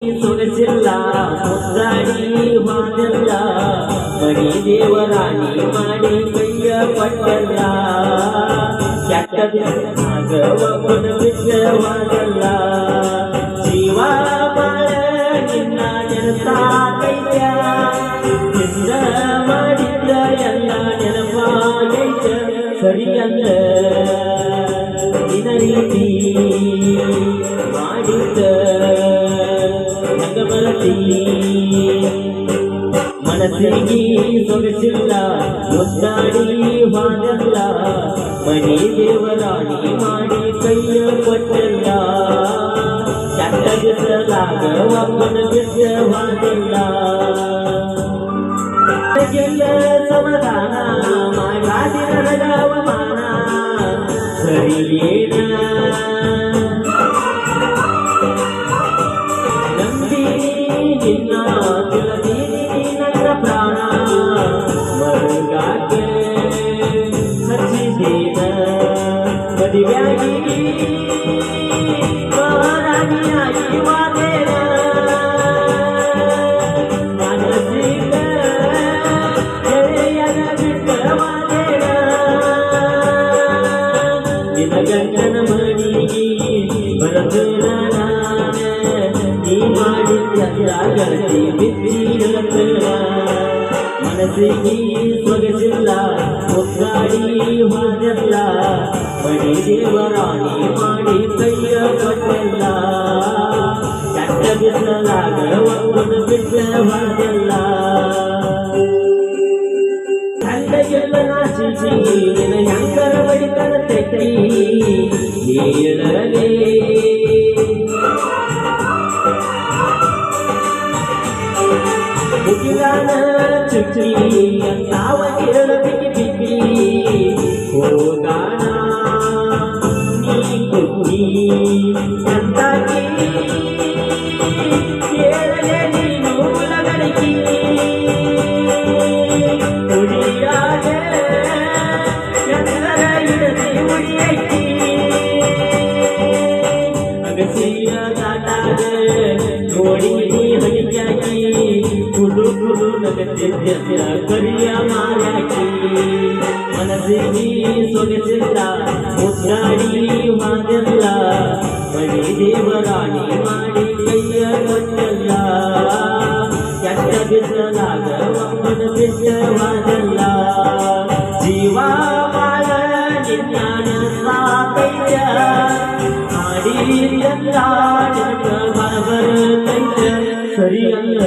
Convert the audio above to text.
ಸೊಗಸಿಲ್ಲ ಮುದ್ದಾಡಿ ಮಾದಲ್ಲ ಮಣಿ ದೇವರಾಣಿ ಮಾಡಿ ಕೈಯ ಕೊಟ್ಟಲ್ಲ ಕೆಟ್ಟದ ಒಬ್ಬನ ವಿಷಯವಾಗಲ್ಲ ಜೀವ ಬಾಳ ನಿನ್ನ ನೆನಪಾಗೈತ ನಿನ್ನ ಮಾಡಿದ್ದ ಎಲ್ಲ ನೆನಪಾಗೈತ ಸರಿಯಲ್ಲ ನಿನ ರೀತಿ ಮಾಡಿದ್ದ ಮನಸ್ಸಿಗೆ ಸೊಗಸಿಲ್ಲ ಮುದ್ದಾಡಿ ಹಾಡಲ್ಲ ಮಣಿ ದೇವರಾಣಿ ಮಾಡಿ ಕೈಯ ಕೊಟ್ಟಲ್ಲ ಕೆಟ್ಟಗಿಸಲಾಗ ಒಬ್ಬನ ವಿಷಯವಾಗಲ್ಲ ಸಮಾಧಾನ ಮಾಡಿ ಅವಮಾನ ಸರಿಯೇನ ನಿನ್ನ ತಿಳದೀನಿ ನನ್ನ ಪ್ರಾಣ ಮರುಗಾಕೆ ಹಚ್ಚಿದೇನ ಮದುವೆಯಾಗಿ ಮಹಾರಾಣಿಯಾಗಿ ವಾದೇನ ಮನಸ್ಸಿನ ಗೆಳೆಯನ ಬಿಟ್ಟವಾದೇನ ನಿನ್ನ ಗಂಡನ ಮಣಿಗೆ ಬರಬೇಡ ಮಾಡಿದ್ದಿ ಬಿದ್ದಿರಲ್ಲ ಮನಸ್ಸಿಗೆ ಸೊಗಸಿಲ್ಲ ಮುದ್ದಾಡಿ ಹಾಡಲ್ಲ ಮಣಿ ದೇವರಾಣಿ ಮಾಡಿ ಕೈಯ ಕೊಟ್ಟಲ್ಲ ಕೆಟ್ಟ ಬಿಸಲಾಗ ಒಬ್ಬನ ಬಿಟ್ಟವಾಗಲ್ಲ ತಂದೆಗೆಲ್ಲ ನಾಚಿಸಿ ನಿನ್ನ ಹೆಂಕರ ಬಡಿತರ ತೆಕ್ಕಿ ಹೇಳಲೇ ಮುಗಿಲಾನ ಚುಚ್ಚಿ ತಾವ ಕೇಳಬಿಕ್ಕಿ ಬಿಕ್ಕಿ ಹೋಗಾಣ ನೀ ಕುಕ್ಕಿ ಎಂದಾಗಿ ಕೇಳಲೆ ನೀನು ಲಗಡಿಕಿ ಉಡಿಯಾದೆ ಎತ್ತರ ಇಡದಿ ಉಡಿಯಕ್ಕಿ ಅಗಸಿಯ ದಾಟಾದ ನೋಡಿ ಹಣಿಯಾಗಿ ಕುಡು ಕುಡು ನಗತ್ತಿದ್ದ ಕರಿಯ ಮಾರಾಕಿ ಮನಸ್ಸಿಗೆ ಸೊಗಸಿಲ್ಲ ಮುದ್ದಾಡಿ ಮಾದಲ್ಲ ಮಣಿ ದೇವರಾಣಿ ಮಾಡಿ ಕೈಯ ಕೊಟ್ಟಲ್ಲ ಕೆಟ್ಟ ಬಿಸಲಾಗ ಒಬ್ಬನ ಬಿಟ್ಟವಾಗಲ್ಲ ಜೀವ ಬಾಳ ನಿನ್ನ ನೆನಪಾಗೈತ ಮಾಡಿದ್ದ ಬರಬರ ಕೈತ ಸರಿಯಲ್ಲ